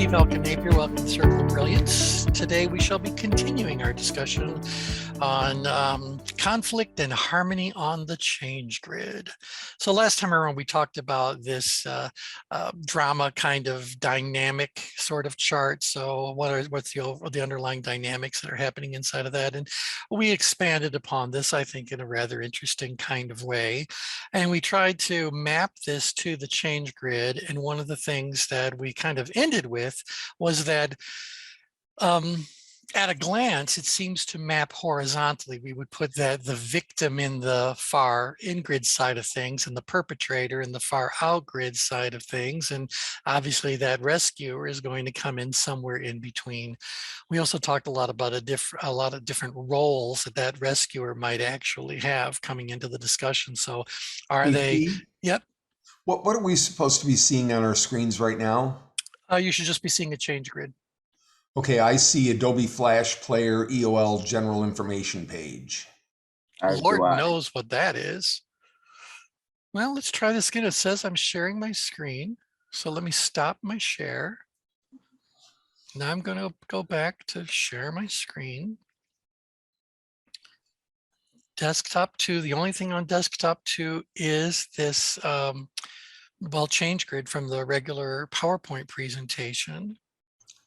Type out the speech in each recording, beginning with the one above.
Steve Elkin Napier. Welcome to Circle of Brilliance. Today we shall be continuing our discussion on conflict and harmony on the change grid. So last time around we talked about this drama kind of dynamic sort of chart. So what's the underlying dynamics that are happening inside of that? And we expanded upon this, I think, in a rather interesting kind of way. And we tried to map this to the change grid. And one of the things that we kind of ended with was that at a glance, it seems to map horizontally. We would put the victim in the far in-grid side of things and the perpetrator in the far out-grid side of things. And obviously that rescuer is going to come in somewhere in between. We also talked a lot about a lot of different roles that rescuer might actually have coming into the discussion. So are they, yep. What are we supposed to be seeing on our screens right now? You should just be seeing a change grid. Okay, I see Adobe Flash Player EOL General Information page. Lord knows what that is. Well, let's try this again. It says I'm sharing my screen. So let me stop my share. Now I'm going to go back to share my screen. Desktop 2, the only thing on desktop 2 is this change grid from the regular PowerPoint presentation.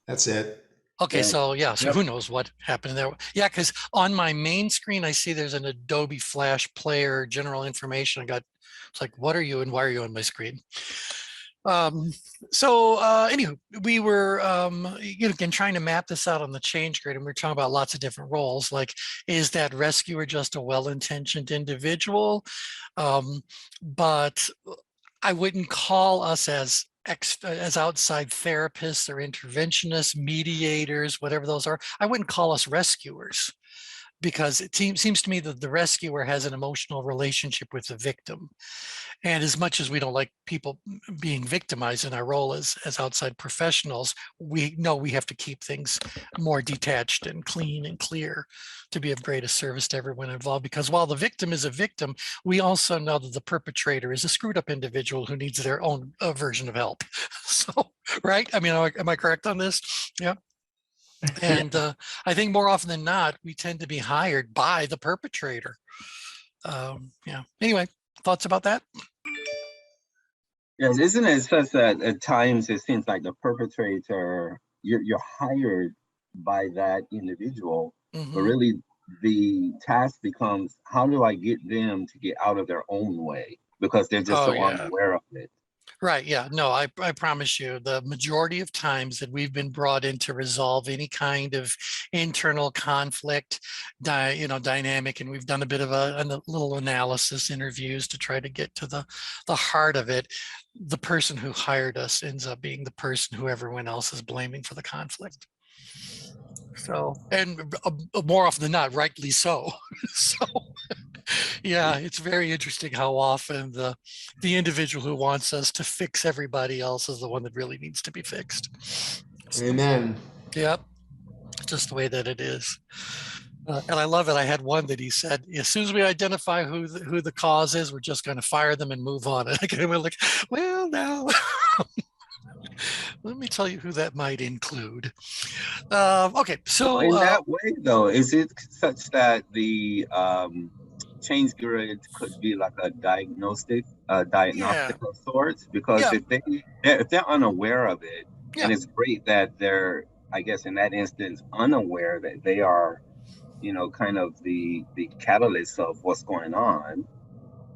That's it. Okay, so yeah, so who knows what happened there? Yeah, because on my main screen, I see there's an Adobe Flash Player general information. It's like, what are you and why are you on my screen? Anywho, we were again trying to map this out on the change grid, and we're talking about lots of different roles. Like, is that rescuer just a well-intentioned individual? But I wouldn't call us as outside therapists or interventionists, mediators, whatever those are. I wouldn't call us rescuers, because it seems to me that the rescuer has an emotional relationship with the victim. And as much as we don't like people being victimized in our role as outside professionals, we know we have to keep things more detached and clean and clear to be of greatest service to everyone involved. Because while the victim is a victim, we also know that the perpetrator is a screwed up individual who needs their own version of help. So, right? I mean, am I correct on this? Yeah. And I think more often than not, we tend to be hired by the perpetrator. Yeah. Anyway, thoughts about that? Yes, isn't it such that at times it seems like the perpetrator, you're hired by that individual, but really the task becomes, how do I get them to get out of their own way? Because they're just unaware of it. Right. Yeah. No, I promise you, the majority of times that we've been brought in to resolve any kind of internal conflict, dynamic, and we've done a bit of a little analysis, interviews to try to get to the heart of it. The person who hired us ends up being the person who everyone else is blaming for the conflict. So, and more often than not, rightly so. So. Yeah, it's very interesting how often the individual who wants us to fix everybody else is the one that really needs to be fixed. Amen. Yep, just the way that it is. And I love it. I had one that he said, as soon as we identify who the cause is, we're just going to fire them and move on. And we're like, well, now, let me tell you who that might include. Okay, so in that way, though, is it such that the change grid could be like a diagnostic of sorts? Because if they're unaware of it, and it's great that they're, I guess in that instance, unaware that they are, kind of the catalyst of what's going on.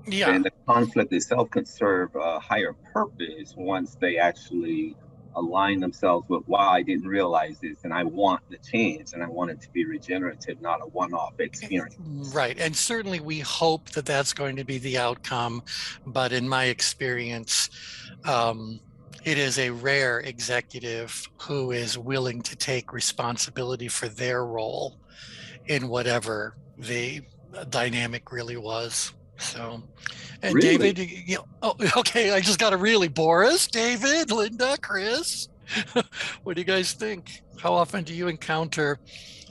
Yeah. Then the conflict itself could serve a higher purpose once they actually align themselves with, wow, I didn't realize this, and I want the change, and I want it to be regenerative, not a one-off experience. Right, and certainly we hope that that's going to be the outcome, but in my experience, it is a rare executive who is willing to take responsibility for their role in whatever the dynamic really was. So, and really? David, okay, I just got to really, Boris, David, Linda, Chris, what do you guys think? How often do you encounter?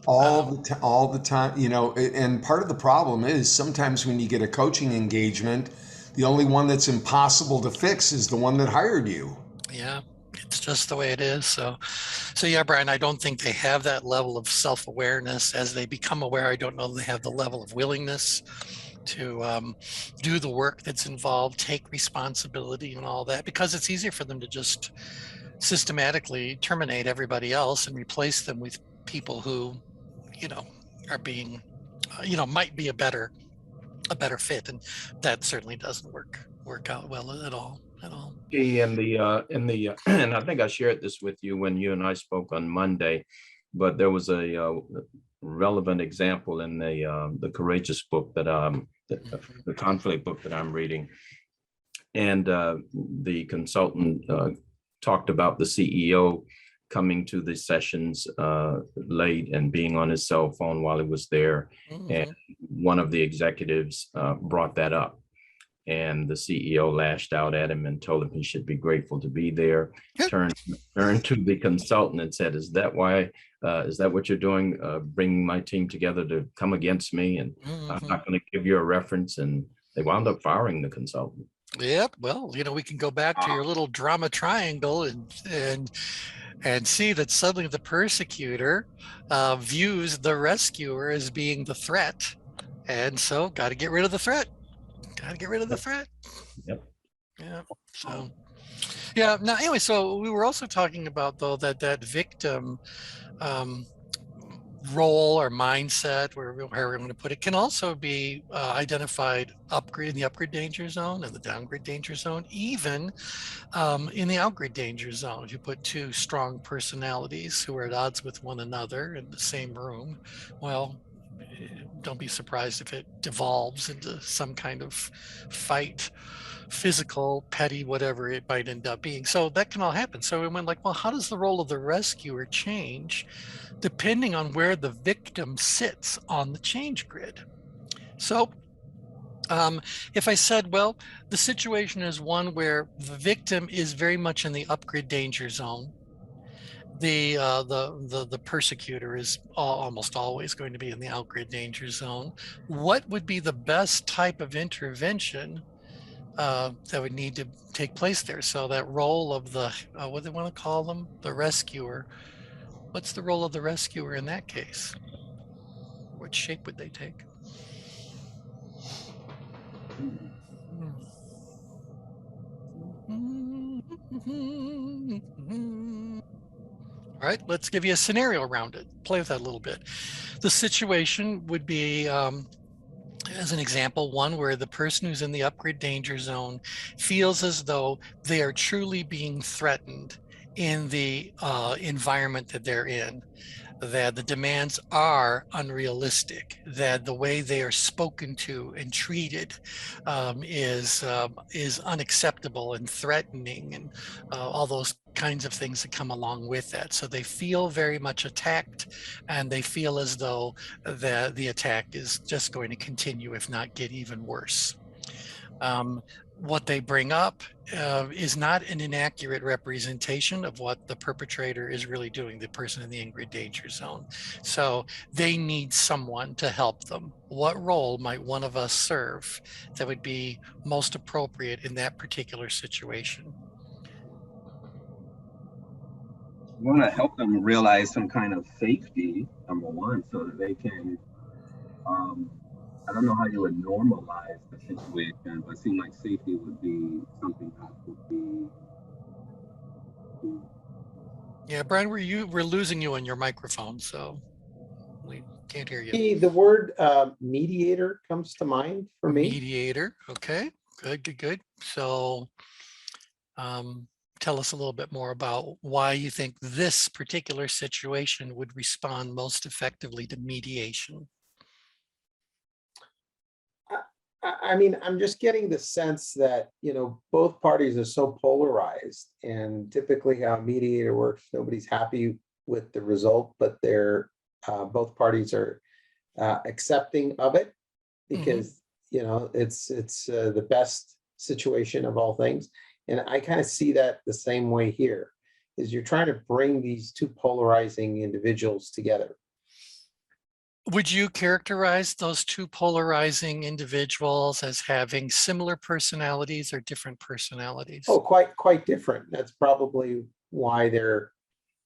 All the time, and part of the problem is sometimes when you get a coaching engagement, the only one that's impossible to fix is the one that hired you. Yeah. It's just the way it is. So yeah, Brian, I don't think they have that level of self-awareness. As they become aware, I don't know they have the level of willingness to do the work that's involved, take responsibility and all that, because it's easier for them to just systematically terminate everybody else and replace them with people who, you know, are being, might be a better fit, and that certainly doesn't work out well at all. And I think I shared this with you when you and I spoke on Monday, but there was a relevant example in the courageous book that the conflict book that I'm reading, and the consultant talked about the CEO coming to the sessions late and being on his cell phone while he was there. And one of the executives brought that up. And the CEO lashed out at him and told him he should be grateful to be there. Turned to the consultant and said, "Is that why? Is that what you're doing? Bringing my team together to come against me? And I'm not going to give you a reference." And they wound up firing the consultant. Yep. Well, we can go back to your little drama triangle and see that suddenly the persecutor views the rescuer as being the threat, and so got to get rid of the threat. Yep. Yeah. So, yeah. Now, anyway, so we were also talking about, though, that victim role or mindset, however we're going to put it, can also be identified in the upgrade danger zone and the downgrade danger zone, even in the outgrade danger zone. If you put two strong personalities who are at odds with one another in the same room, well, don't be surprised if it devolves into some kind of fight, physical, petty, whatever it might end up being. So that can all happen. So we went like, well, how does the role of the rescuer change depending on where the victim sits on the change grid? So if I said, well, the situation is one where the victim is very much in the upgrade danger zone, the persecutor is almost always going to be in the outgrade danger zone. What would be the best type of intervention that would need to take place there? So that role of the what do they want to call them, the rescuer. What's the role of the rescuer in that case? What shape would they take? All right, let's give you a scenario around it. Play with that a little bit. The situation would be, as an example, one where the person who's in the upgrade danger zone feels as though they are truly being threatened in the environment that they're in, that the demands are unrealistic, that the way they are spoken to and treated is unacceptable and threatening, and all those kinds of things that come along with that. So they feel very much attacked, and they feel as though the attack is just going to continue, if not get even worse. What they bring up is not an inaccurate representation of what the perpetrator is really doing, the person in the angry danger zone. So they need someone to help them. What role might one of us serve that would be most appropriate in that particular situation? We want to help them realize some kind of safety, number one, so that they can, I don't know how you would normalize the situation, but it seems like safety would be something that would be. Yeah, Brian, we're losing you on your microphone, so we can't hear you. The word mediator comes to mind for me. Mediator. Okay, good. So tell us a little bit more about why you think this particular situation would respond most effectively to mediation. I mean, I'm just getting the sense that, both parties are so polarized, and typically how a mediator works, nobody's happy with the result, but they're both parties are accepting of it because, it's the best situation of all things. And I kind of see that the same way here, is you're trying to bring these two polarizing individuals together. Would you characterize those two polarizing individuals as having similar personalities or different personalities? Oh, quite different. That's probably why they're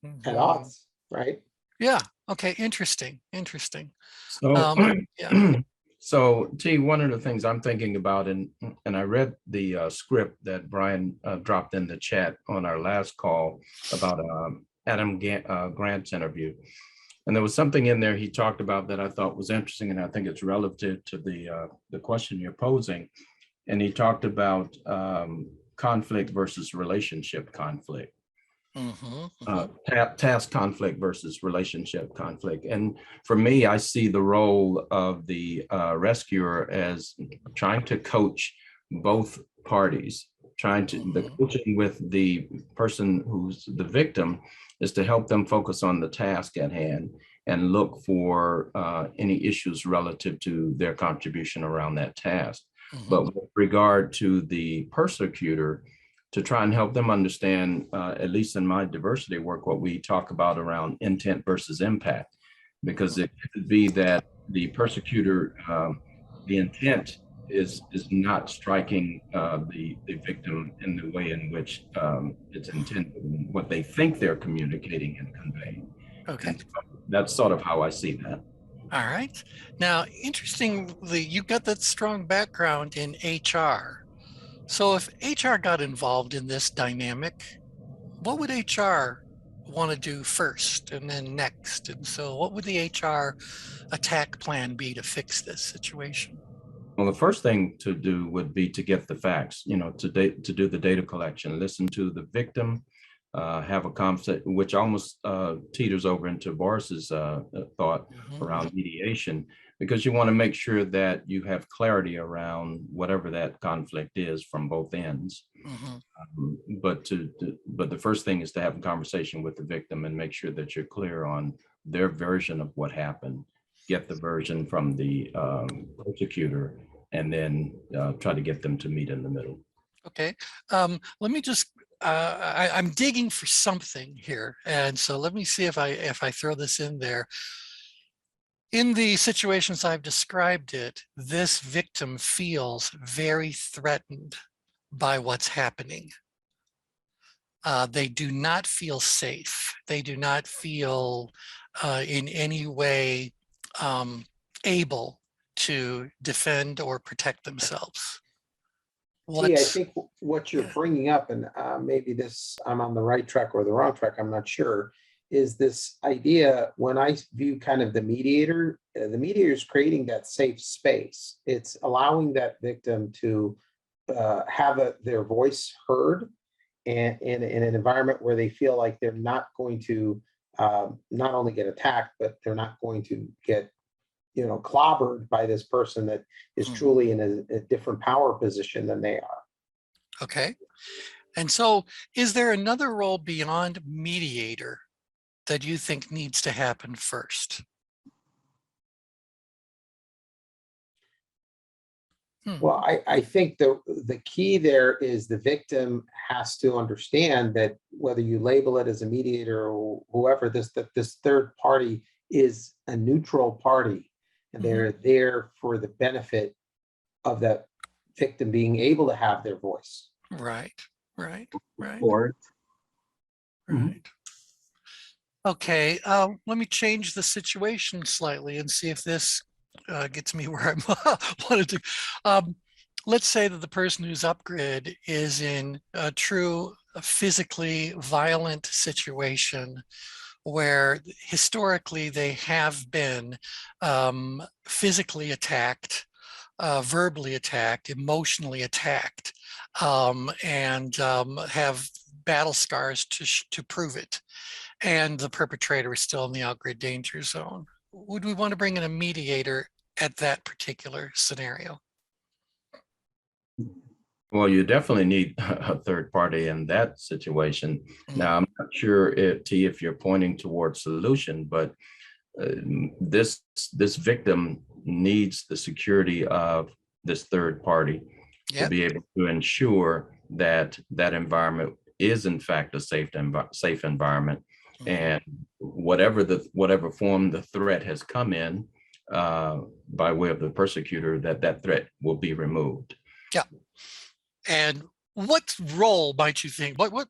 at Mhm. odds, right? Yeah. Okay. Interesting. Interesting. So, Yeah. so T, one of the things I'm thinking about, and I read the script that Brian dropped in the chat on our last call about Grant's interview. And there was something in there he talked about that I thought was interesting, and I think it's relative to the question you're posing. And he talked about conflict versus relationship conflict. Task conflict versus relationship conflict. And for me, I see the role of the rescuer as trying to coach both parties, the coaching with the person who's the victim is to help them focus on the task at hand and look for any issues relative to their contribution around that task. But with regard to the persecutor, to try and help them understand, at least in my diversity work, what we talk about around intent versus impact, because it could be that the persecutor, the intent is not striking the victim in the way in which it's intended, what they think they're communicating and conveying. Okay. And so that's sort of how I see that. All right. Now, interestingly, you've got that strong background in HR. So if HR got involved in this dynamic, what would HR want to do first and then next? And so what would the HR attack plan be to fix this situation? Well, the first thing to do would be to get the facts, to do the data collection, listen to the victim, have a conversation, which almost teeters over into Boris's thought around mediation, because you want to make sure that you have clarity around whatever that conflict is from both ends. But the first thing is to have a conversation with the victim and make sure that you're clear on their version of what happened. Get the version from the persecutor, and then try to get them to meet in the middle. Okay. Let me just, I'm digging for something here. And so let me see if I throw this in there. In the situations I've described it, this victim feels very threatened by what's happening. They do not feel safe. They do not feel in any way able to defend or protect themselves. See, I think what you're bringing up, and maybe this, I'm on the right track or the wrong track, I'm not sure, is this idea when I view kind of the mediator is creating that safe space. It's allowing that victim to have their voice heard, and in an environment where they feel like they're not going to not only get attacked, but they're not going to get clobbered by this person that is truly in a different power position than they are. Okay. And so is there another role beyond mediator that you think needs to happen first? Well, I think the key there is the victim has to understand that whether you label it as a mediator or whoever, this third party is a neutral party, and they're there for the benefit of that victim being able to have their voice. Right. Or, Right. Okay, let me change the situation slightly and see if this gets me where I wanted to. Let's say that the person who's upgraded is in a true physically violent situation where historically they have been physically attacked, verbally attacked, emotionally attacked, and have battle scars to prove it. And the perpetrator is still in the outgrid danger zone. Would we want to bring in a mediator at that particular scenario? Well, you definitely need a third party in that situation. Now, I'm not sure if you're pointing towards solution, but this victim needs the security of this third party to be able to ensure that that environment is in fact a safe environment, and whatever form the threat has come in by way of the persecutor, that threat will be removed. Yeah. And what role might you think, what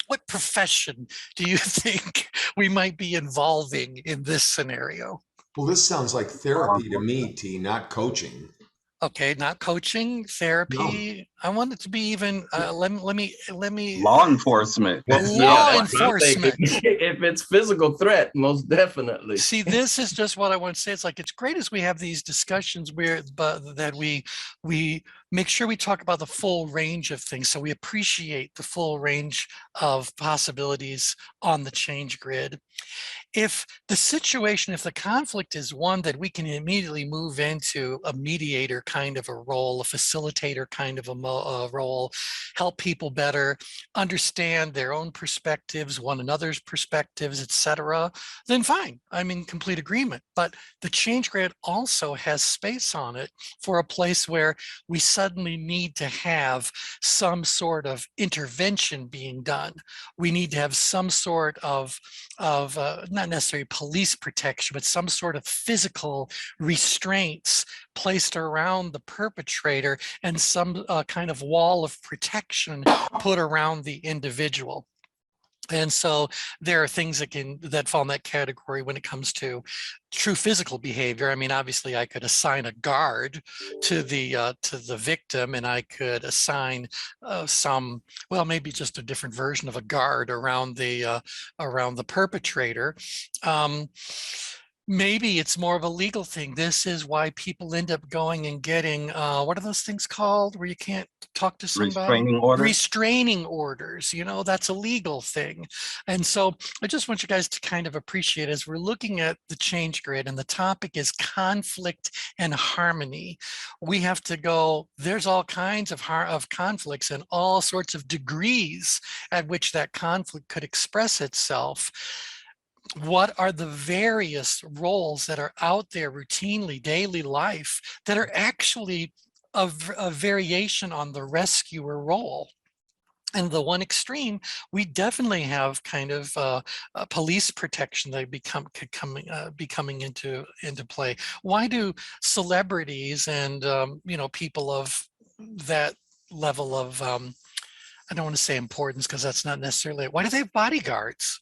what profession do you think we might be involving in this scenario? Well, this sounds like therapy to me, T, not coaching. Okay, not coaching, No. therapy. I want it to be even, let me, Law enforcement. law that's what I'm thinking. enforcement. If it's physical threat, most definitely. See, this is just what I want to say. It's like, it's great as we have these discussions where, but that we make sure we talk about the full range of things. So we appreciate the full range of possibilities on the change grid. If the situation, if the conflict is one that we can immediately move into a mediator kind of a role, a facilitator kind of a role, help people better understand their own perspectives, one another's perspectives, etc., then fine, I'm in complete agreement. But the change grid also has space on it for a place where we suddenly need to have some sort of intervention being done. We need to have some sort of not necessarily police protection, but some sort of physical restraints placed around the perpetrator and some kind of wall of protection put around the individual. And so there are things that fall in that category when it comes to true physical behavior. I mean, obviously, I could assign a guard to the victim, and I could assign well, maybe just a different version of a guard around the perpetrator. Maybe it's more of a legal thing. This is why people end up going and getting, what are those things called where you can't talk to somebody? Restraining orders. Restraining orders, that's a legal thing. And so I just want you guys to kind of appreciate, as we're looking at the change grid and the topic is conflict and harmony, we have to go, there's all kinds of conflicts and all sorts of degrees at which that conflict could express itself. What are the various roles that are out there routinely, daily life, that are actually a variation on the rescuer role? And the one extreme, we definitely have kind of police protection that be coming into play. Why do celebrities and people of that level of I don't want to say importance, because that's not necessarily it. Why do they have bodyguards?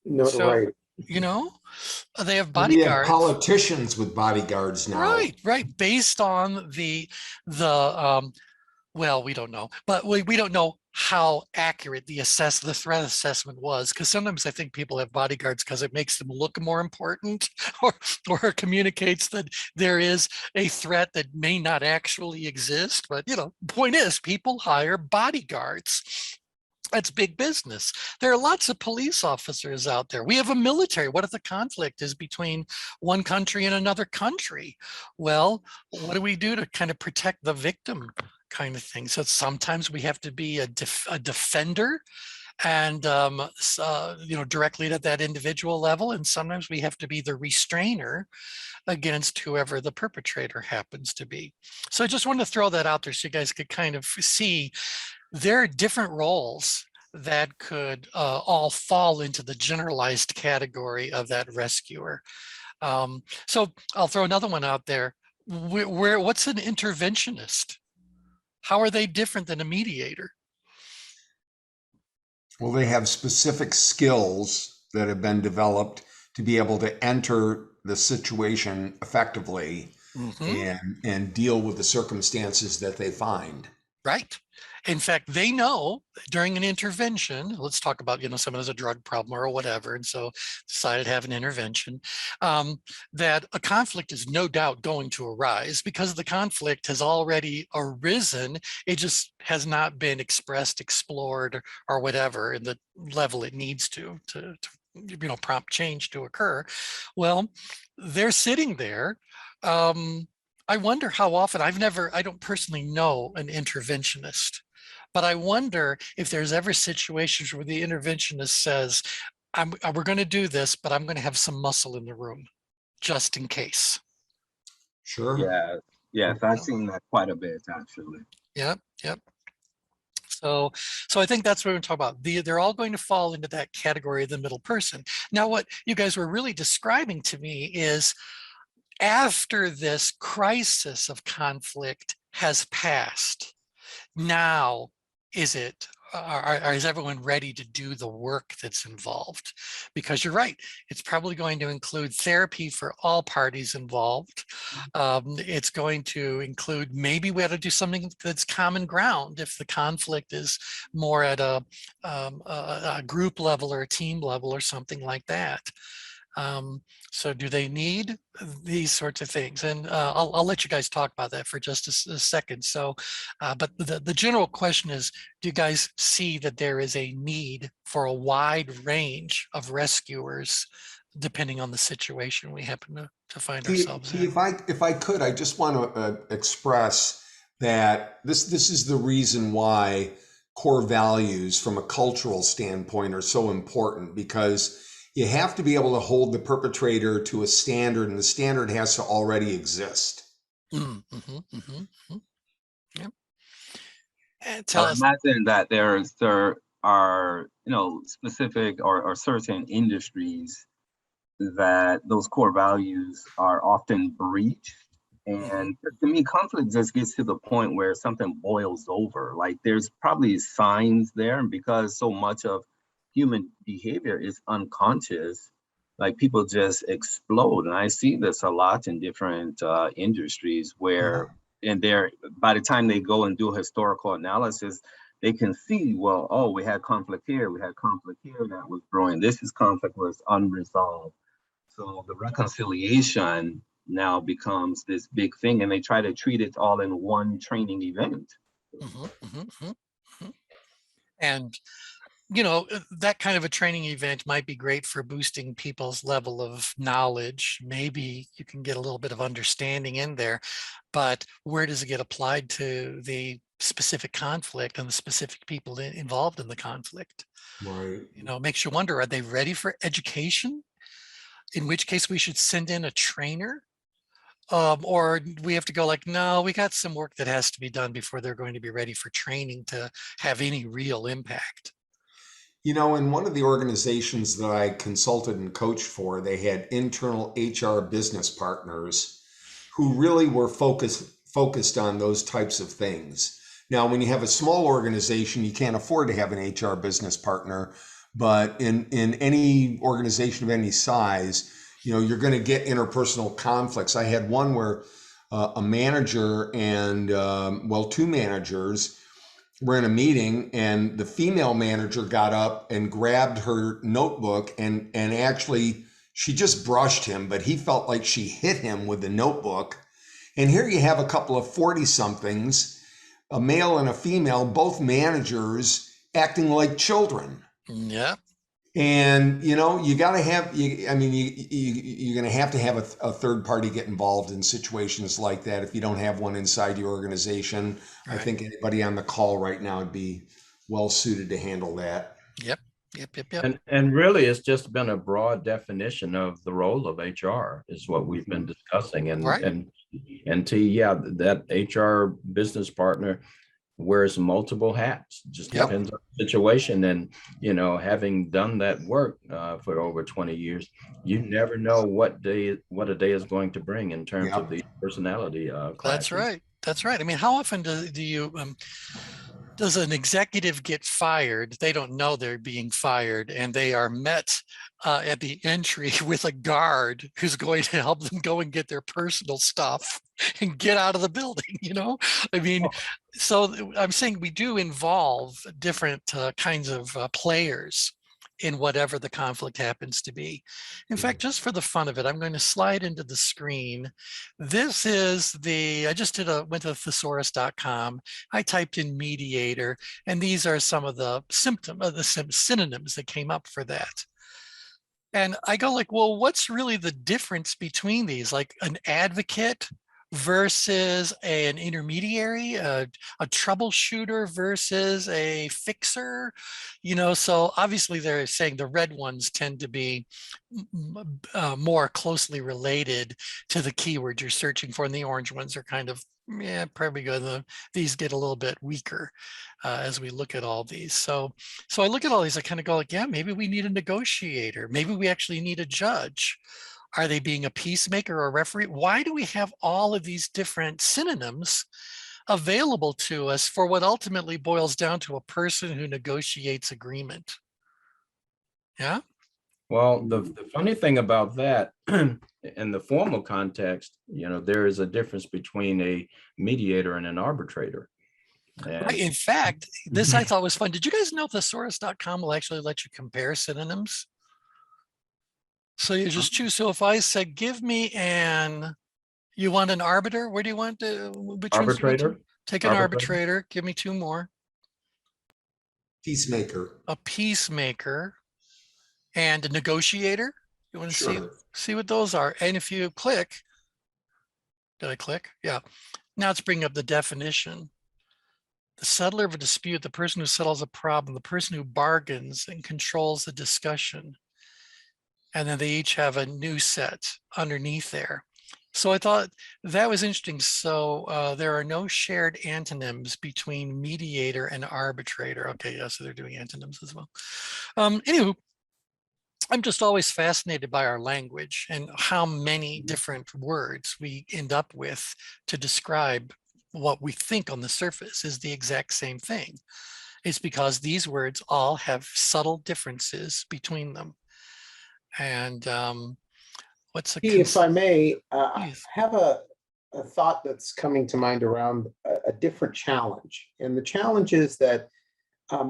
Notoriety. They have We bodyguards. have politicians with bodyguards now. Right. Based on the well, we don't know, but we don't know how accurate the threat assessment was, because sometimes I think people have bodyguards because it makes them look more important, or communicates that there is a threat that may not actually exist. But point is, people hire bodyguards. That's big business. There are lots of police officers out there. We have a military. What if the conflict is between one country and another country? Well, what do we do to kind of protect the victim kind of thing? So sometimes we have to be a defender and directly at that individual level, and sometimes we have to be the restrainer against whoever the perpetrator happens to be. So I just wanted to throw that out there so you guys could kind of see there are different roles that could all fall into the generalized category of that rescuer. So I'll throw another one out there. What's an interventionist? How are they different than a mediator? Well, they have specific skills that have been developed to be able to enter the situation effectively and deal with the circumstances that they find. Right. In fact, they know during an intervention, let's talk about, someone has a drug problem or whatever, and so decided to have an intervention, that a conflict is no doubt going to arise because the conflict has already arisen. It just has not been expressed, explored, or whatever in the level it needs to prompt change to occur. Well, they're sitting there. I wonder how often, I don't personally know an interventionist, but I wonder if there's ever situations where the interventionist says, we're going to do this, but I'm going to have some muscle in the room just in case. Sure. Yeah. Yes, I've seen that quite a bit, actually. Yep. So I think that's what we're talking about. They're all going to fall into that category of the middle person. Now, what you guys were really describing to me is, after this crisis of conflict has passed, now is it is everyone ready to do the work that's involved? Because you're right, it's probably going to include therapy for all parties involved. It's going to include, maybe we ought to do something that's common ground if the conflict is more at a group level or a team level or something like that. So do they need these sorts of things? And I'll let you guys talk about that for just a second. So, but the general question is, do you guys see that there is a need for a wide range of rescuers, depending on the situation we happen to find ourselves in? If I could, I just want to express that this is the reason why core values from a cultural standpoint are so important, because you have to be able to hold the perpetrator to a standard, and the standard has to already exist. Yep. And tell us. Imagine that there are, you know, specific or certain industries that those core values are often breached. And to me, conflict just gets to the point where something boils over. Like there's probably signs there, and because so much of human behavior is unconscious, like people just explode. And I see this a lot in different industries where, and by the time they go and do historical analysis, they can see, well, oh, we had conflict here, we had conflict here that was growing. This conflict was unresolved. So the reconciliation now becomes this big thing, and they try to treat it all in one training event. And you know, that kind of a training event might be great for boosting people's level of knowledge. Maybe you can get a little bit of understanding in there, but where does it get applied to the specific conflict and the specific people involved in the conflict? Right. You know, it makes you wonder, are they ready for education? In which case we should send in a trainer. Or we have to go like, no, we got some work that has to be done before they're going to be ready for training to have any real impact. You know, in one of the organizations that I consulted and coached for, they had internal HR business partners who really were focused on those types of things. Now, when you have a small organization, you can't afford to have an HR business partner, but in any organization of any size, you know, you're going to get interpersonal conflicts. I had one where a manager and, two managers were in a meeting, and the female manager got up and grabbed her notebook and actually she just brushed him, but he felt like she hit him with the notebook. And here you have a couple of 40-somethings, a male and a female, both managers acting like children. Yeah. And, you know, you got to have, you're going to have a third party get involved in situations like that. If you don't have one inside your organization, right. I think anybody on the call right now would be well suited to handle that. Yep. And really, it's just been a broad definition of the role of HR is what we've been discussing. And, right. and that HR business partner wears multiple hats, just depends on the situation. And, you know, having done that work for over 20 years, you never know what a day is going to bring in terms of the personality clashes. That's right. I mean, how often do you does an executive get fired? They don't know they're being fired, and they are met at the entry with a guard who's going to help them go and get their personal stuff and get out of the building, you know? I mean, so I'm saying we do involve different kinds of players in whatever the conflict happens to be. In fact, just for the fun of it, I'm going to slide into the screen. This is I just went to thesaurus.com. I typed in mediator, and these are some of the synonyms that came up for that. And I go like, well, what's really the difference between these? Like an advocate versus an intermediary, a troubleshooter versus a fixer, you know? So obviously they're saying the red ones tend to be more closely related to the keyword you're searching for, and the orange ones are kind of, probably good. These get a little bit weaker as we look at all these. So I look at all these, I kind of go like, yeah, maybe we need a negotiator. Maybe we actually need a judge. Are they being a peacemaker or a referee? Why do we have all of these different synonyms available to us for what ultimately boils down to a person who negotiates agreement. Yeah. Well, the funny thing about that, in the formal context, there is a difference between a mediator and an arbitrator. Right. In fact, this I thought was fun. Did you guys know thesaurus.com will actually let you compare synonyms? So you just choose. So if I said, give me you want an arbiter? Where do you want to? Which Arbitrator. Take an arbitrator. Give me two more. Peacemaker. A peacemaker and a negotiator. You want to see what those are. And if you click, did I click? Yeah. Now it's bringing up the definition. The settler of a dispute, the person who settles a problem, the person who bargains and controls the discussion. And then they each have a new set underneath there. So I thought that was interesting. So there are no shared antonyms between mediator and arbitrator. Okay, yeah, so they're doing antonyms as well. Anywho, I'm just always fascinated by our language and how many different words we end up with to describe what we think on the surface is the exact same thing. It's because these words all have subtle differences between them. And what's the if I may, I Please. have a thought that's coming to mind around a different challenge. And the challenge is that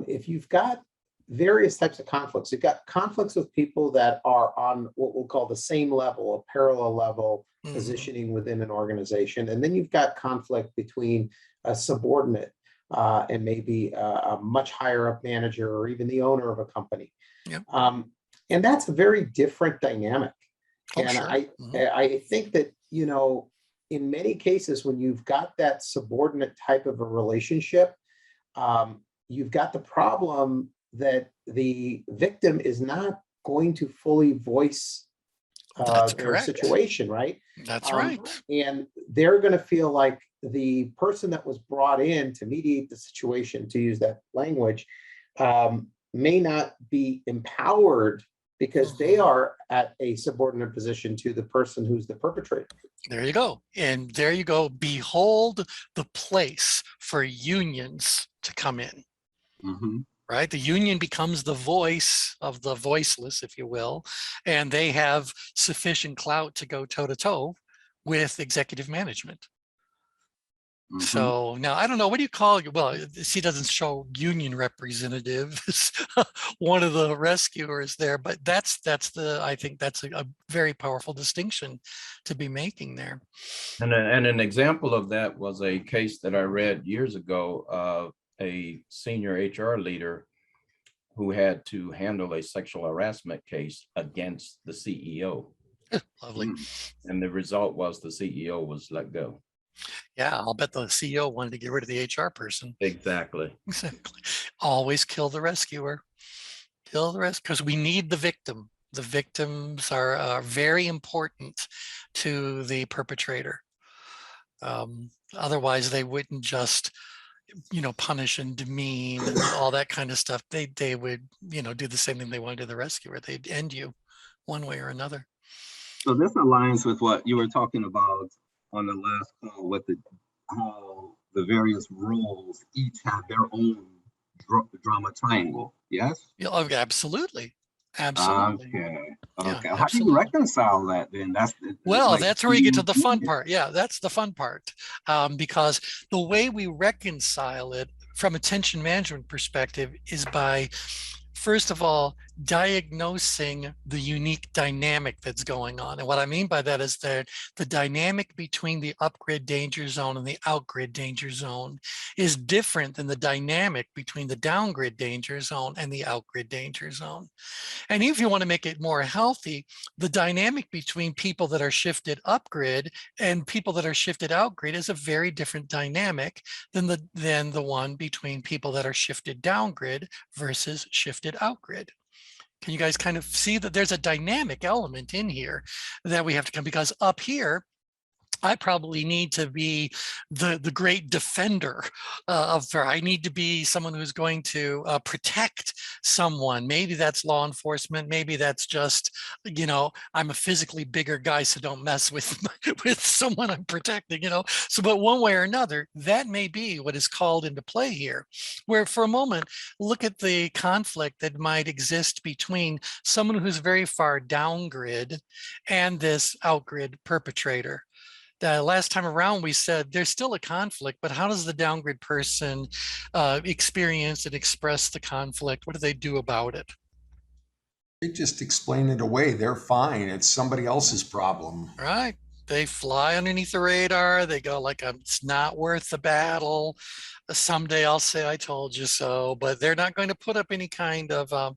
if you've got various types of conflicts, you've got conflicts with people that are on what we'll call the same level, a parallel level positioning within an organization. And then you've got conflict between a subordinate and maybe a much higher up manager or even the owner of a company. Yep. And that's a very different dynamic. Oh, and sure. I think that, in many cases, when you've got that subordinate type of a relationship, you've got the problem that the victim is not going to fully voice their situation, right? That's right. And they're going to feel like the person that was brought in to mediate the situation, to use that language, may not be empowered because they are at a subordinate position to the person who's the perpetrator. There you go. And there you go. Behold the place for unions to come in. Right? The union becomes the voice of the voiceless, if you will, and they have sufficient clout to go toe-to-toe with executive management. So now I don't know, what do you call it? Well, he doesn't show union representative as one of the rescuers there, but I think that's a very powerful distinction to be making there. And an example of that was a case that I read years ago of a senior HR leader who had to handle a sexual harassment case against the CEO. Lovely. And the result was the CEO was let go. Yeah, I'll bet the CEO wanted to get rid of the HR person. Exactly. Exactly. Always kill the rescuer. Kill the rest, because we need the victim. The victims are very important to the perpetrator. Otherwise, they wouldn't just, punish and demean and all that kind of stuff. They would, do the same thing they want to do the rescuer. They'd end you one way or another. So this aligns with what you were talking about on the last call with how the various roles each have their own drama triangle. Yes. Yeah, oh, absolutely. Absolutely. Okay. Yeah, how do you reconcile that then? That's where you get to the fun part. Yeah, that's the fun part. Because the way we reconcile it from a tension management perspective is by, first of all, diagnosing the unique dynamic that's going on. And what I mean by that is that the dynamic between the upgrid danger zone and the outgrid danger zone is different than the dynamic between the downgrid danger zone and the outgrid danger zone. And if you want to make it more healthy, the dynamic between people that are shifted upgrid and people that are shifted outgrid is a very different dynamic than the one between people that are shifted downgrid versus shifted outgrid. Can you guys kind of see that there's a dynamic element in here that we have to come, because up here, I probably need to be the great defender of her. I need to be someone who's going to protect someone. Maybe that's law enforcement. Maybe that's just, I'm a physically bigger guy, so don't mess with with someone I'm protecting. So, but one way or another, that may be what is called into play here. Where for a moment, look at the conflict that might exist between someone who's very far down grid and this outgrid perpetrator. The last time around, we said there's still a conflict, but how does the downgrid person experience and express the conflict? What do they do about it? They just explain it away. They're fine. It's somebody else's problem. Right. They fly underneath the radar. They go like, it's not worth the battle. Someday I'll say I told you so, but they're not going to put up any kind of I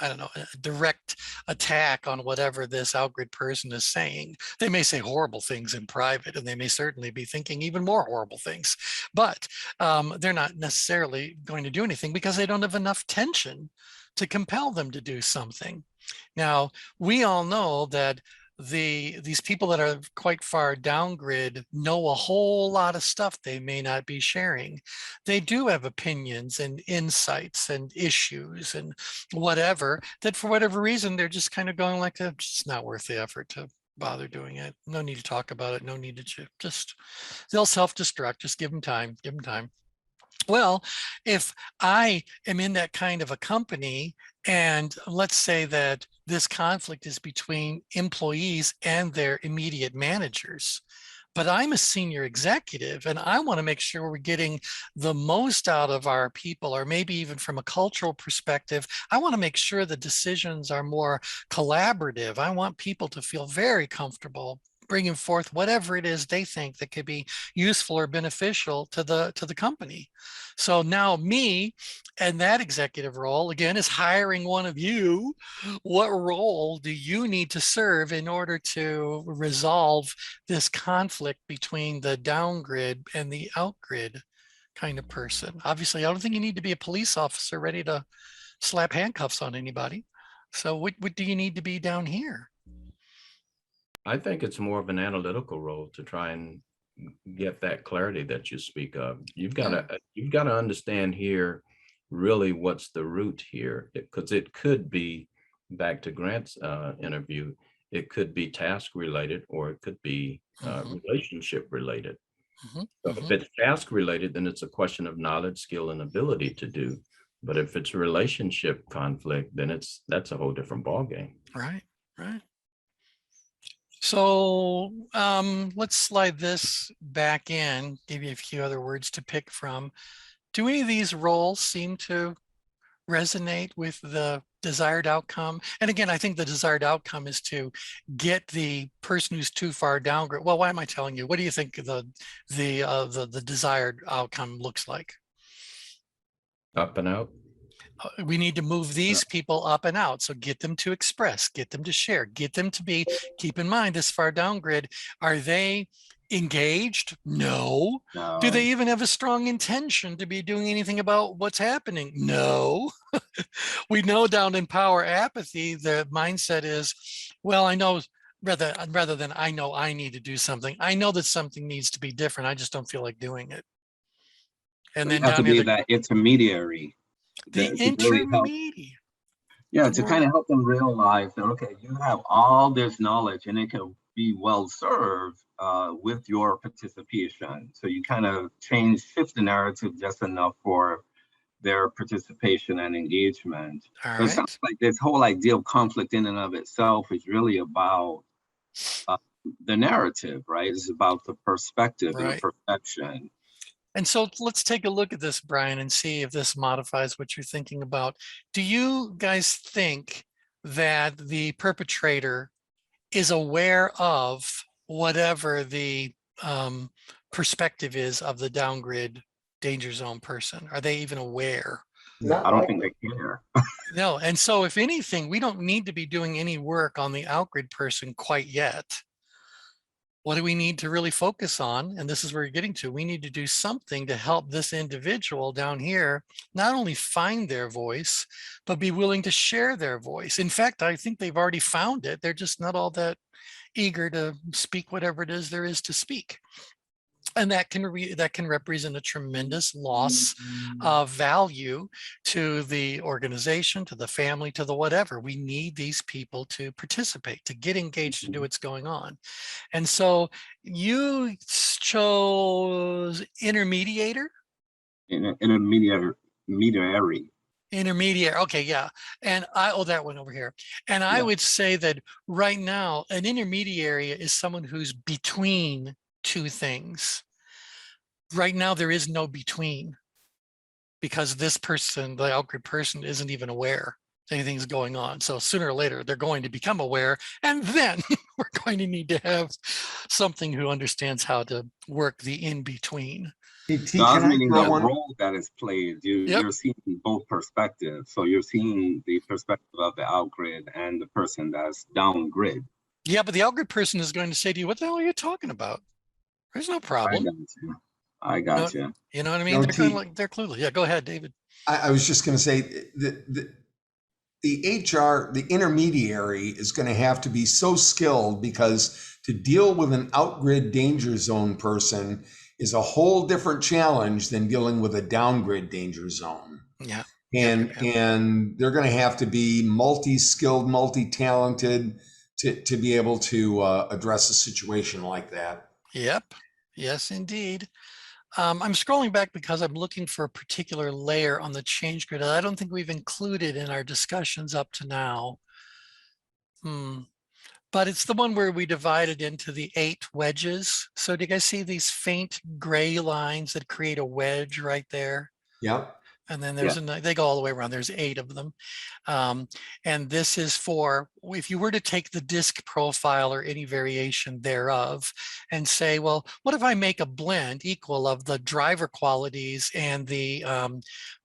don't know, a direct attack on whatever this outgrid person is saying. They may say horrible things in private, and they may certainly be thinking even more horrible things, but they're not necessarily going to do anything because they don't have enough tension to compel them to do something. Now, we all know that these people that are quite far down grid know a whole lot of stuff they may not be sharing. They do have opinions and insights and issues and whatever, that for whatever reason, they're just kind of going like, it's just not worth the effort to bother doing it. No need to talk about it. No need to just, they'll self-destruct. Just give them time, give them time. Well, if I am in that kind of a company, and let's say that this conflict is between employees and their immediate managers, but I'm a senior executive and I want to make sure we're getting the most out of our people, or maybe even from a cultural perspective, I want to make sure the decisions are more collaborative. I want people to feel very comfortable bringing forth whatever it is they think that could be useful or beneficial to the company. So now me and that executive role again is hiring one of you. What role do you need to serve in order to resolve this conflict between the downgrid and the outgrid kind of person? Obviously, I don't think you need to be a police officer ready to slap handcuffs on anybody. So what do you need to be down here? I think it's more of an analytical role to try and get that clarity that you speak of. You've got to understand here really what's the root here, because it could be, back to Grant's interview, it could be task related or it could be relationship related. So if it's task related, then it's a question of knowledge, skill, and ability to do. But if it's relationship conflict, then that's a whole different ballgame. Right, right. So let's slide this back in, give you a few other words to pick from. Do any of these roles seem to resonate with the desired outcome? And again, I think the desired outcome is to get the person who's too far down. Well, why am I telling you? What do you think the desired outcome looks like? Up and out. We need to move these people up and out. So get them to express, get them to share, get them to be, keep in mind this far down grid, are they engaged? No. Do they even have a strong intention to be doing anything about what's happening? No. We know down in power apathy, the mindset is, well, I know, rather than I know I need to do something, I know that something needs to be different. I just don't feel like doing it. And then have to be that intermediary. The intermediate. Yeah, to kind of help them realize that, okay, you have all this knowledge and it can be well served with your participation. So you kind of shift the narrative just enough for their participation and engagement. It sounds like this whole idea of conflict in and of itself is really about the narrative, right? It's about the perspective and the perception. And so let's take a look at this, Brian, and see if this modifies what you're thinking about. Do you guys think that the perpetrator is aware of whatever the perspective is of the downgrid danger zone person? Are they even aware? I don't think they care. No. And so if anything, we don't need to be doing any work on the outgrid person quite yet. What do we need to really focus on? And this is where you're getting to. We need to do something to help this individual down here not only find their voice, but be willing to share their voice. In fact, I think they've already found it. They're just not all that eager to speak whatever it is there is to speak. And that can represent a tremendous loss of value to the organization, to the family, to the whatever. We need these people to participate, to get engaged, to do what's going on. And so you chose intermediator? Intermediary. Intermediary. Okay, yeah. And that one over here. And I would say that right now, an intermediary is someone who's between two things. Right now, there is no between, because this person, the outgrid person, isn't even aware anything's going on. So sooner or later, they're going to become aware, and then we're going to need to have something who understands how to work the in-between. Hey, T, So I was can I meaning throw the one? role that is played. You're seeing both perspectives. So you're seeing the perspective of the outgrid and the person that's downgrid. Yeah, but the outgrid person is going to say to you, what the hell are you talking about? There's no problem. I got you. You know what I mean? They're kind of like, they're clueless. Yeah, go ahead, David. I was just going to say the HR, the intermediary is going to have to be so skilled, because to deal with an outgrid danger zone person is a whole different challenge than dealing with a downgrid danger zone. Yeah. And they're going to have to be multi-skilled, multi-talented to be able to address a situation like that. Yep. Yes, indeed. I'm scrolling back because I'm looking for a particular layer on the change grid that I don't think we've included in our discussions up to now. But it's the one where we divided into the 8 wedges. So do you guys see these faint gray lines that create a wedge right there? Yep. And then there's they go all the way around. There's 8 of them. And this is for, if you were to take the disk profile or any variation thereof and say, well, what if I make a blend equal of the driver qualities and the,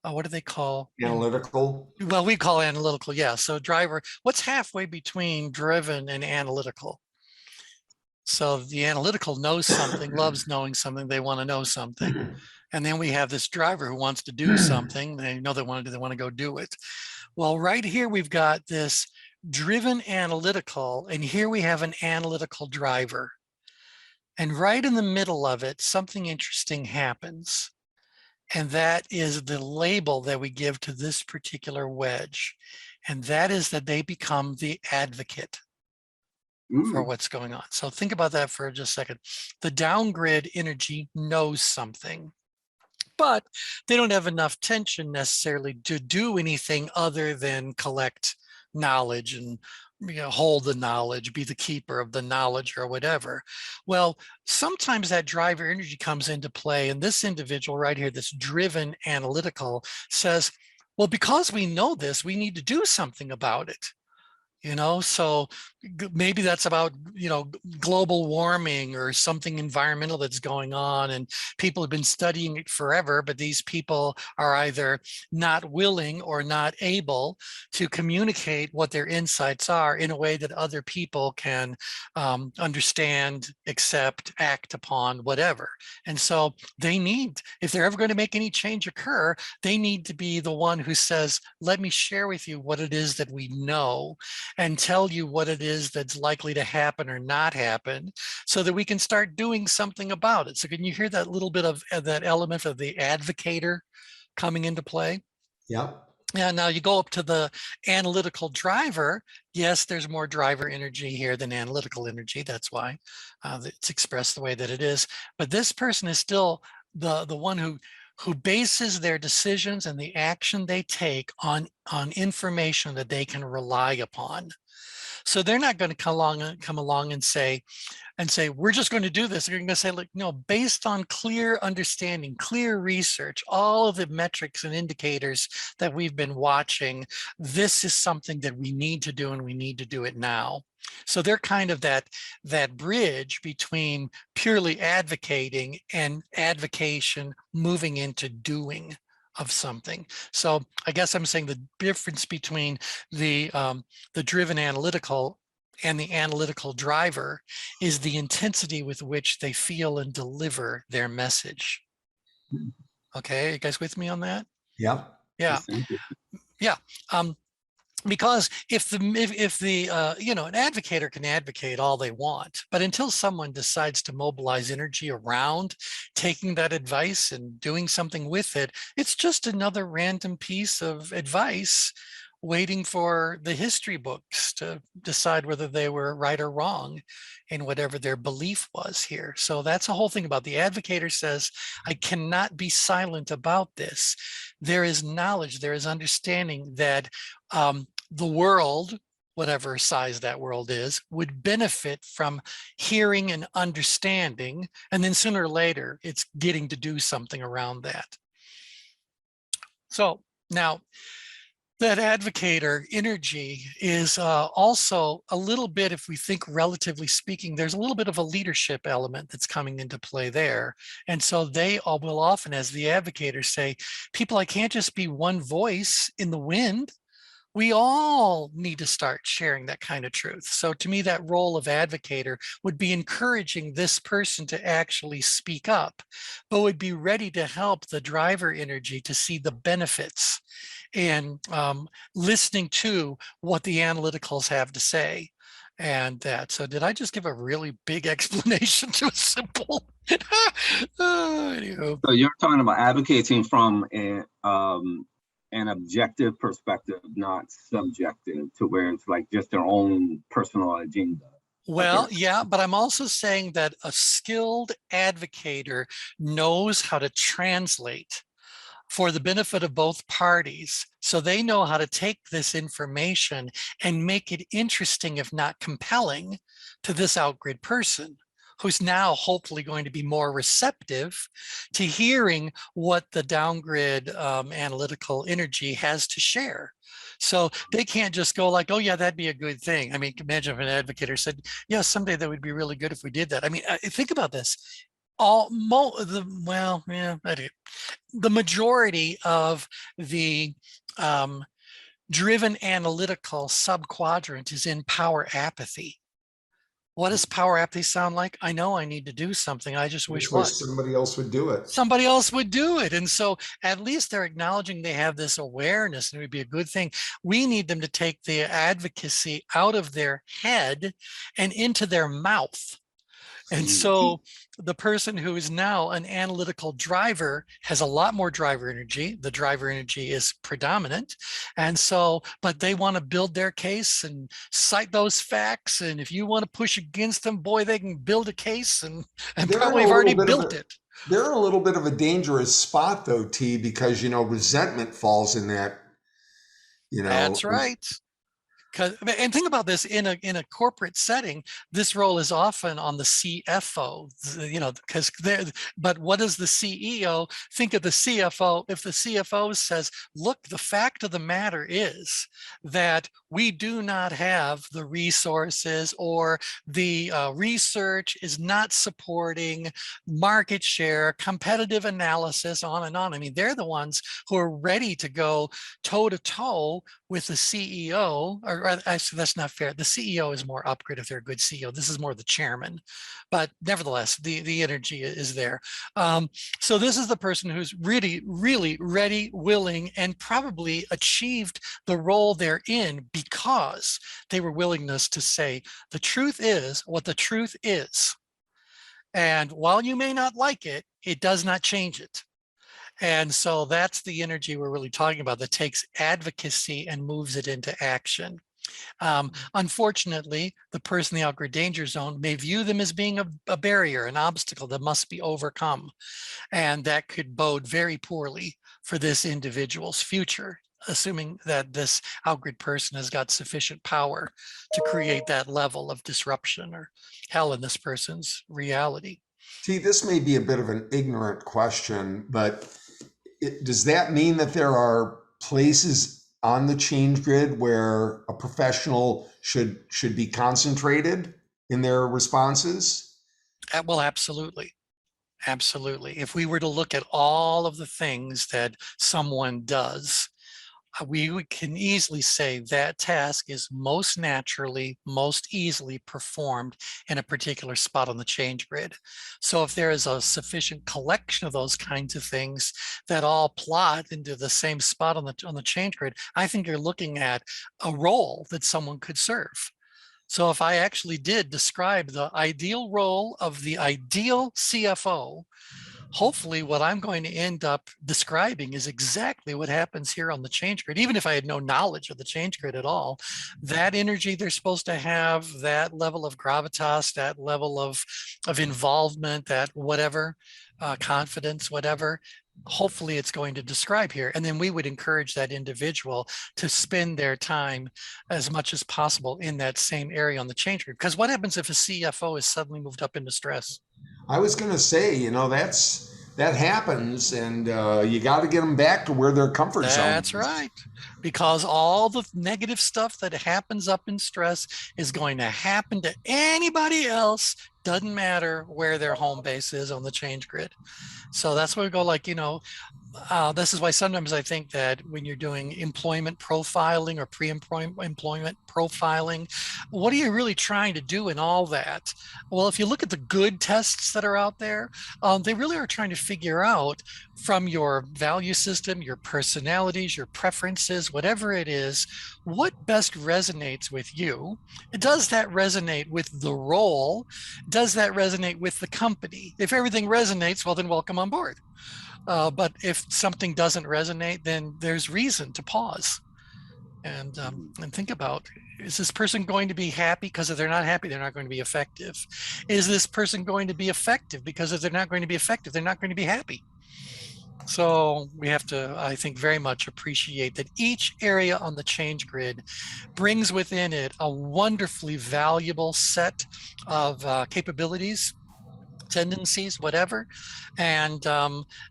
what do they call? Analytical. Well, we call analytical. Yeah. So driver, what's halfway between driven and analytical? So the analytical knows something, loves knowing something, they want to know something. And then we have this driver who wants to do something. They know they want to go do it. Well, right here, we've got this driven analytical, and here we have an analytical driver. And right in the middle of it, something interesting happens. And that is the label that we give to this particular wedge. And that is that they become the advocate for what's going on. So think about that for just a second. The downgrid energy knows something, but they don't have enough tension necessarily to do anything other than collect knowledge and hold the knowledge, be the keeper of the knowledge or whatever. Well, sometimes that driver energy comes into play, and this individual right here, this driven analytical, says, well, because we know this, we need to do something about it. So maybe that's about, global warming or something environmental that's going on, and people have been studying it forever, but these people are either not willing or not able to communicate what their insights are in a way that other people can understand, accept, act upon, whatever. And so they need, if they're ever going to make any change occur, they need to be the one who says, let me share with you what it is that we know and tell you what it is that's likely to happen or not happen, so that we can start doing something about it. So can you hear that little bit of that element of the advocator coming into play? Yeah. Yeah. Now you go up to the analytical driver. Yes, there's more driver energy here than analytical energy. That's why it's expressed the way that it is. But this person is still the one who bases their decisions and the action they take on information that they can rely upon. So they're not going to come along and say, we're just going to do this. They're going to say, like, no, based on clear understanding, clear research, all of the metrics and indicators that we've been watching, this is something that we need to do, and we need to do it now. So they're kind of that bridge between purely advocating and advocation moving into doing of something. So I guess I'm saying the difference between the driven analytical and the analytical driver is the intensity with which they feel and deliver their message. Okay, you guys with me on that? Yeah. Yeah. Yeah. because if the an advocator can advocate all they want, but until someone decides to mobilize energy around taking that advice and doing something with it, it's just another random piece of advice waiting for the history books to decide whether they were right or wrong in whatever their belief was here. So that's the whole thing about the advocator says, I cannot be silent about this. There is knowledge, there is understanding that the world, whatever size that world is, would benefit from hearing and understanding. And then sooner or later, it's getting to do something around that. So now, that advocator energy is also a little bit, if we think relatively speaking, there's a little bit of a leadership element that's coming into play there. And so they all will often, as the advocators say, people, I can't just be one voice in the wind. We all need to start sharing that kind of truth. So to me, that role of advocator would be encouraging this person to actually speak up, but would be ready to help the driver energy to see the benefits and listening to what the analyticals have to say. And that, so did I just give a really big explanation to a simple? Anywho. So you're talking about advocating from an objective perspective, not subjective, to where it's like just their own personal agenda. Well, yeah, but I'm also saying that a skilled advocator knows how to translate for the benefit of both parties. So they know how to take this information and make it interesting, if not compelling, to this outgrid person who's now hopefully going to be more receptive to hearing what the downgrid analytical energy has to share. So they can't just go like, oh yeah, that'd be a good thing. I mean, imagine if an advocator said, yeah, someday that would be really good if we did that. I mean, think about this. The majority of the driven analytical subquadrant is in power apathy. What does power apathy sound like? I know I need to do something. I just wish what? Somebody else would do it. Somebody else would do it. And so at least they're acknowledging they have this awareness, and it would be a good thing. We need them to take the advocacy out of their head and into their mouth. And so the person who is now an analytical driver has a lot more driver energy. The driver energy is predominant. And so, but they want to build their case and cite those facts. And if you want to push against them, boy, they can build a case and probably have already built it. They're in a little bit of a dangerous spot though, T, because, resentment falls in that, That's right. And think about this in a corporate setting, this role is often on the CFO, but what does the CEO think of the CFO? If the CFO says, look, the fact of the matter is that we do not have the resources, or the research is not supporting market share, competitive analysis, on and on. I mean, they're the ones who are ready to go toe to toe with the CEO, or actually that's not fair. The CEO is more upgrade if they're a good CEO. This is more the chairman, but nevertheless, the energy is there. So this is the person who's really, really ready, willing, and probably achieved the role they're in because they were willingness to say, the truth is what the truth is. And while you may not like it, it does not change it. And so that's the energy we're really talking about, that takes advocacy and moves it into action. Unfortunately, the person in the outgrid danger zone may view them as being a barrier, an obstacle that must be overcome. And that could bode very poorly for this individual's future, assuming that this outgrid person has got sufficient power to create that level of disruption or hell in this person's reality. See, this may be a bit of an ignorant question, but does that mean that there are places on the change grid where a professional should be concentrated in their responses? Well, absolutely. Absolutely. If we were to look at all of the things that someone does, we can easily say that task is most naturally, most easily performed in a particular spot on the change grid. So if there is a sufficient collection of those kinds of things that all plot into the same spot on the change grid, I think you're looking at a role that someone could serve. So if I actually did describe the ideal role of the ideal CFO, hopefully what I'm going to end up describing is exactly what happens here on the change grid. Even if I had no knowledge of the change grid at all, that energy they're supposed to have, that level of gravitas, that level of involvement, that whatever, confidence, whatever, hopefully it's going to describe here. And then we would encourage that individual to spend their time as much as possible in that same area on the change grid. Because what happens if a CFO is suddenly moved up into stress? I was going to say, that happens, and you got to get them back to where their comfort zone is. That's right. Because all the negative stuff that happens up in stress is going to happen to anybody else. Doesn't matter where their home base is on the change grid. So that's where we go, like, this is why sometimes I think that when you're doing employment profiling or pre-employment profiling, what are you really trying to do in all that? Well, if you look at the good tests that are out there, they really are trying to figure out from your value system, your personalities, your preferences, whatever it is, what best resonates with you. Does that resonate with the role? Does that resonate with the company? If everything resonates, well, then welcome on board. But if something doesn't resonate, then there's reason to pause and think about, is this person going to be happy? Because if they're not happy, they're not going to be effective. Is this person going to be effective? Because if they're not going to be effective, they're not going to be happy. So we have to, I think, very much appreciate that each area on the change grid brings within it a wonderfully valuable set of capabilities, tendencies, whatever. And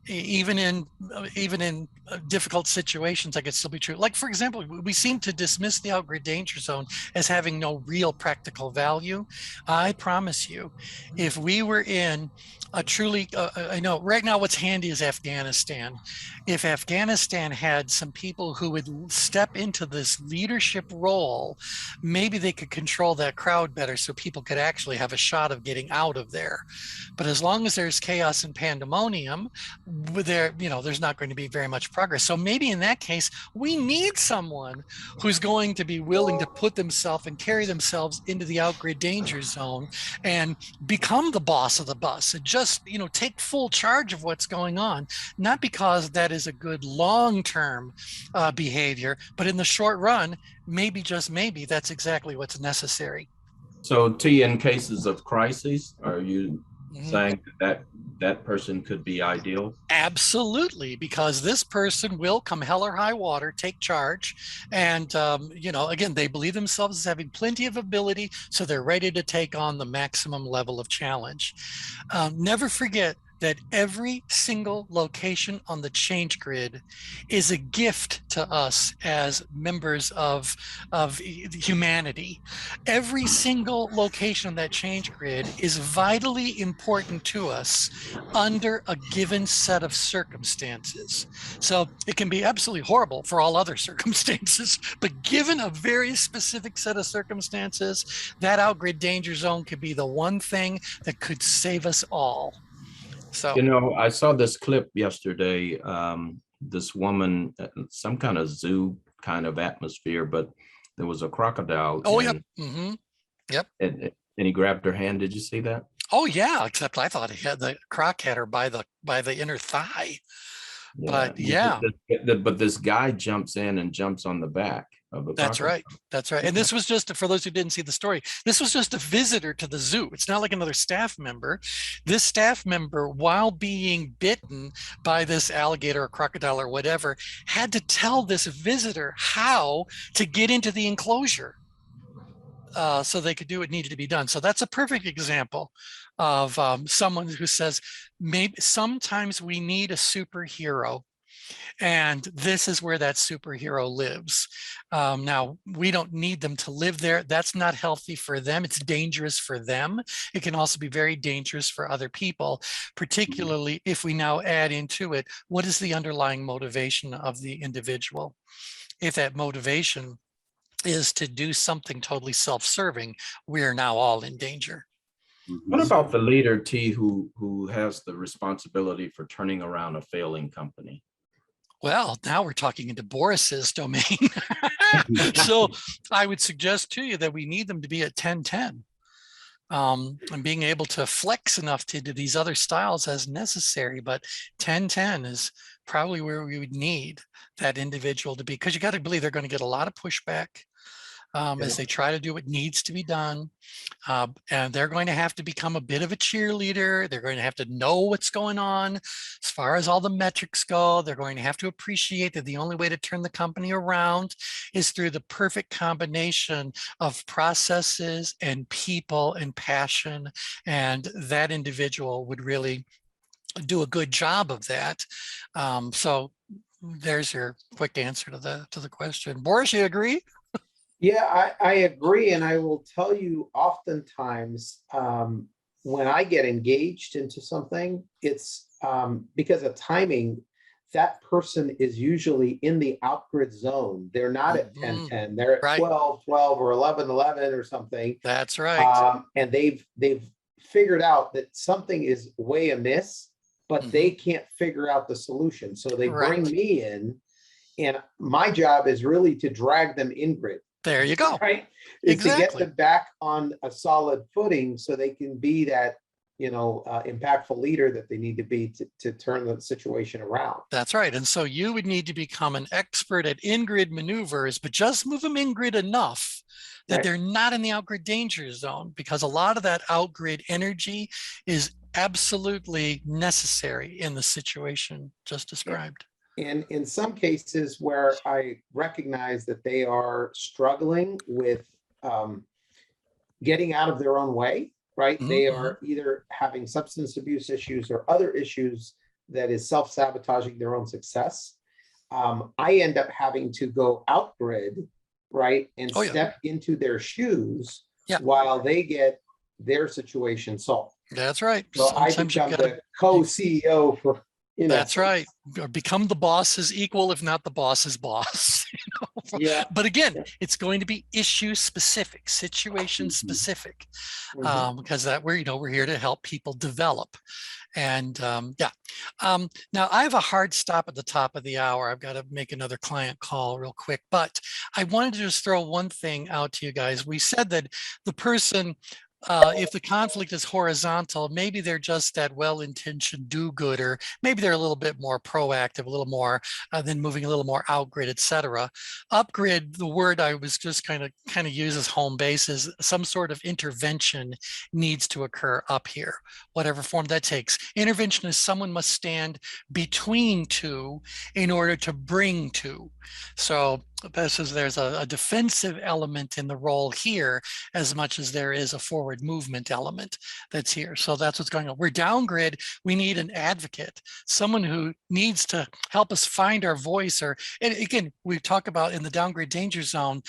even in difficult situations, that could still be true. Like, for example, we seem to dismiss the outgrid danger zone as having no real practical value. I promise you, if we were in a truly, I know right now what's handy is Afghanistan. If Afghanistan had some people who would step into this leadership role, maybe they could control that crowd better so people could actually have a shot of getting out of there. But as long as there's chaos and pandemonium, there's not going to be very much progress. So maybe in that case, we need someone who's going to be willing to put themselves and carry themselves into the outgrid danger zone and become the boss of the bus and just, take full charge of what's going on. Not because that is a good long-term behavior, but in the short run, maybe, just maybe, that's exactly what's necessary. So T, in cases of crises, are you saying that person could be ideal? Absolutely, because this person will, come hell or high water, take charge. And, again, they believe themselves as having plenty of ability, so they're ready to take on the maximum level of challenge. Never forget that every single location on the change grid is a gift to us as members of humanity. Every single location on that change grid is vitally important to us under a given set of circumstances. So it can be absolutely horrible for all other circumstances, but given a very specific set of circumstances, that outgrid danger zone could be the one thing that could save us all. So, I saw this clip yesterday. This woman, some kind of zoo kind of atmosphere, but there was a crocodile. Oh, yep. Mm-hmm. Yep. And he grabbed her hand. Did you see that? Oh, yeah. Except I thought he had the croc had her by the inner thigh. Yeah. But yeah. But this guy jumps in and jumps on the back of the That's crocodile. right. That's right. And this was just, for those who didn't see the story, this was just a visitor to the zoo. It's not like another staff member. This staff member, while being bitten by this alligator or crocodile or whatever, had to tell this visitor how to get into the enclosure. So they could do what needed to be done. So that's a perfect example of someone who says, maybe sometimes we need a superhero. And this is where that superhero lives. Now, we don't need them to live there. That's not healthy for them. It's dangerous for them. It can also be very dangerous for other people, particularly if we now add into it, what is the underlying motivation of the individual? if that motivation is to do something totally self-serving, we are now all in danger. What about the leader, T, who has the responsibility for turning around a failing company? Well, now we're talking into Boris's domain. So I would suggest to you that we need them to be at 10-10. And being able to flex enough to do these other styles as necessary, but 10-10 is probably where we would need that individual to be, because you got to believe they're going to get a lot of pushback as they try to do what needs to be done. And they're going to have to become a bit of a cheerleader. They're going to have to know what's going on as far as all the metrics go. They're going to have to appreciate that the only way to turn the company around is through the perfect combination of processes and people and passion. And that individual would really do a good job of that. So there's your quick answer to the question. Boris, you agree? Yeah, I agree. And I will tell you, oftentimes, when I get engaged into something, it's because of timing, that person is usually in the outgrid zone. They're not at 10-10, they're at Right. 12-12 or 11-11 or something. That's right. And they've figured out that something is way amiss, but they can't figure out the solution. So they bring me in, and my job is really to drag them in grid. There you go. Right. Is to get them back on a solid footing so they can be that, impactful leader that they need to be to turn the situation around. That's right. And so you would need to become an expert at in-grid maneuvers, but just move them in-grid enough that they're not in the outgrid danger zone, because a lot of that outgrid energy is absolutely necessary in the situation just described. And in some cases where I recognize that they are struggling with getting out of their own way, right? They are either having substance abuse issues or other issues that is self-sabotaging their own success. I end up having to go out grid, right? And step into their shoes while they get their situation solved. That's right. So Sometimes I become the co-CEO for, That's right. Or become the boss's equal, if not the boss's boss. But again, it's going to be issue specific, situation specific, because that we're here to help people develop. And now I have a hard stop at the top of the hour. I've got to make another client call real quick, but I wanted to just throw one thing out to you guys. We said that the person, if the conflict is horizontal, maybe they're just that well-intentioned do-gooder. Maybe they're a little bit more proactive, a little more than moving a little more out-grid, etc. Up-grid, the word I was just kind of use as home base, is some sort of intervention needs to occur up here, whatever form that takes. Intervention is someone must stand between two in order to bring two. So there's a defensive element in the role here as much as there is a forward movement element that's here. So that's what's going on. We're down grid. We need an advocate, someone who needs to help us find our voice. And again, we talk about in the downgrade danger zone,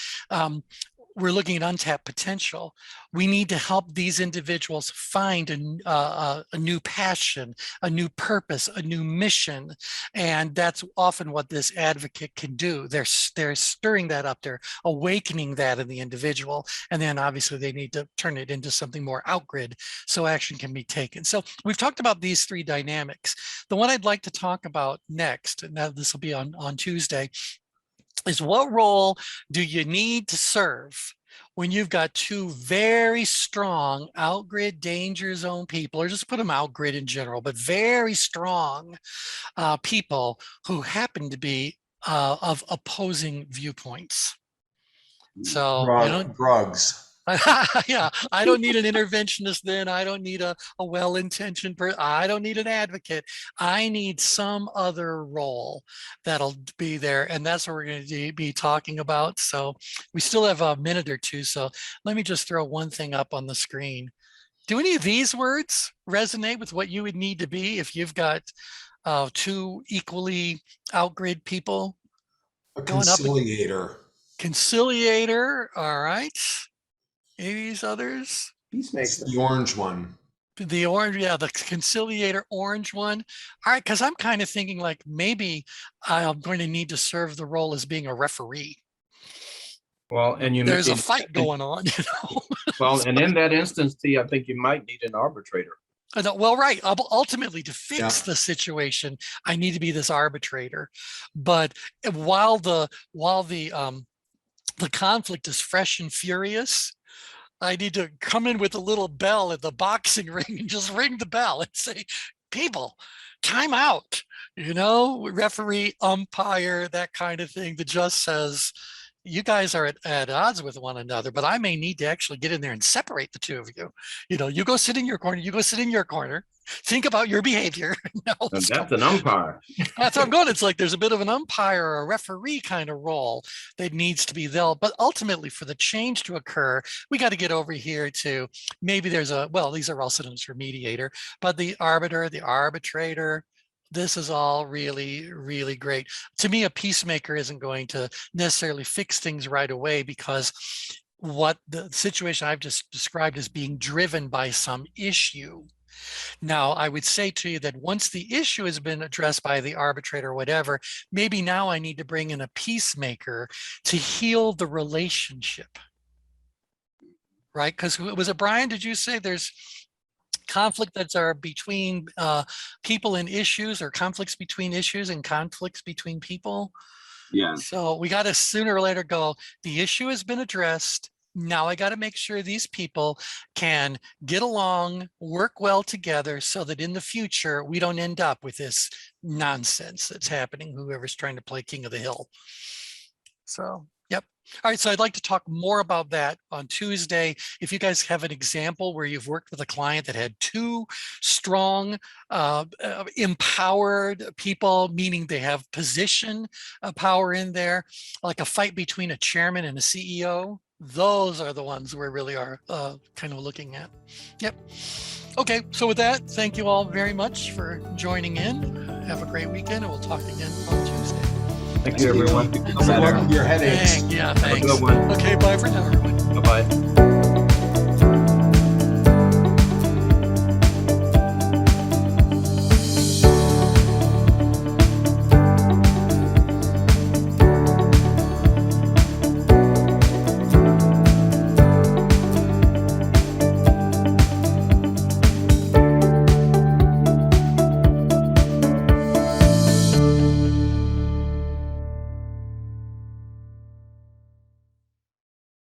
we're looking at untapped potential. We need to help these individuals find a new passion, a new purpose, a new mission. And that's often what this advocate can do. They're stirring that up, they're awakening that in the individual. And then obviously they need to turn it into something more outgrid so action can be taken. So we've talked about these three dynamics. The one I'd like to talk about next, and now this will be on Tuesday, is what role do you need to serve when you've got two very strong outgrid danger zone people, or just put them outgrid in general, but very strong people who happen to be of opposing viewpoints. So drugs. Yeah, I don't need an interventionist then. I don't need a well-intentioned person. I don't need an advocate. I need some other role that'll be there. And that's what we're going to be talking about. So we still have a minute or two. So let me just throw one thing up on the screen. Do any of these words resonate with what you would need to be if you've got two equally outgrid people? A conciliator. Conciliator, all right. These others? Peacemaker. The orange one. The orange, yeah, the conciliator orange one. All right, because I'm kind of thinking like maybe I'm going to need to serve the role as being a referee. Well, and you There's a and- fight going on, you know. Well, and in that instance, T, I think you might need an arbitrator. Well, right. Ultimately, to fix Yeah. the situation, I need to be this arbitrator. But while the conflict is fresh and furious, I need to come in with a little bell at the boxing ring and just ring the bell and say, people, time out, you know, referee, umpire, that kind of thing that just says, you guys are at odds with one another, but I may need to actually get in there and separate the two of you. You know, you go sit in your corner, you go sit in your corner, think about your behavior. Now And let's that's go. an umpire. That's how I'm going. It's like there's a bit of an umpire or a referee kind of role that needs to be there. But ultimately, for the change to occur, we got to get over here to maybe there's well, these are all synonyms for mediator, but the arbiter, the arbitrator. This is all really, really great. To me, a peacemaker isn't going to necessarily fix things right away because what the situation I've just described is being driven by some issue. Now, I would say to you that once the issue has been addressed by the arbitrator or whatever, maybe now I need to bring in a peacemaker to heal the relationship. Right? Because was it Brian? Did you say there's conflict that's are between people and issues, or conflicts between issues and conflicts between people? Yeah. So we got to sooner or later go, the issue has been addressed. Now I got to make sure these people can get along, work well together so that in the future, we don't end up with this nonsense that's happening, whoever's trying to play king of the hill. So, yep. All right, so I'd like to talk more about that on Tuesday. If you guys have an example where you've worked with a client that had two strong, empowered people, meaning they have position power in there, like a fight between a chairman and a CEO, those are the ones we really are kind of looking at. Yep. Okay, so with that, thank you all very much for joining in. Have a great weekend, and we'll talk again on Tuesday. Thank you, everyone. Good luck with your headaches. Yeah, Have a thanks. good one. Okay, bye for now, everyone. Bye-bye.